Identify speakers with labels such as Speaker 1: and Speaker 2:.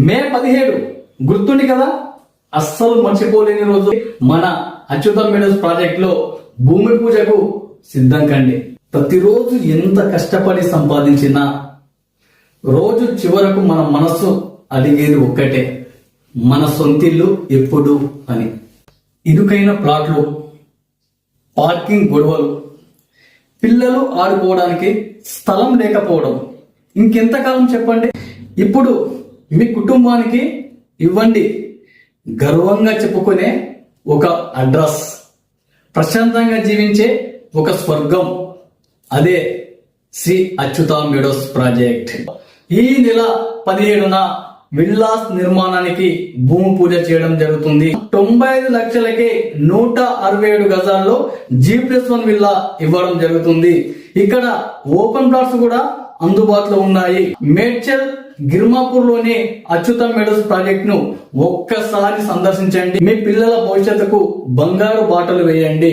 Speaker 1: మే 17 గుర్తుంది కదా, అస్సలు మర్చిపోలేని రోజు. మన అచ్యుత మీడియాస్ ప్రాజెక్ట్ లో భూమి పూజకు సిద్ధం కండి. ప్రతిరోజు ఎంత కష్టపడి సంపాదించినా రోజు చివరకు మన మనస్సు అడిగేది ఒక్కటే, మన సొంతిల్లు ఎప్పుడు అని. ఇరుకైన ప్లాట్లు, పార్కింగ్ గొడవలు, పిల్లలు ఆడుకోవడానికి స్థలం లేకపోవడం, ఇంకెంతకాలం చెప్పండి. ఇప్పుడు మీ కుటుంబానికి ఇవ్వండి గర్వంగా చెప్పుకునే ఒక అడ్రస్, ప్రశాంతంగా జీవించే ఒక స్వర్గం. అదే శ్రీ అచ్యుత మీడియాస్ ప్రాజెక్ట్. ఈ నెల 17న విల్లాస్ నిర్మాణానికి భూమి పూజ చేయడం జరుగుతుంది. 95 లక్షలకే 167 గజాల్లో G+1 విల్లా ఇవ్వడం జరుగుతుంది. ఇక్కడ ఓపెన్ ప్లాట్స్ కూడా అందుబాటులో ఉన్నాయి. మేడ్చల్ గిర్మాపూర్ లోని అచ్యుత మీడియాస్ ప్రాజెక్ట్ ను ఒక్కసారి సందర్శించండి. మీ పిల్లల భవిష్యత్తుకు బంగారు బాటలు వేయండి.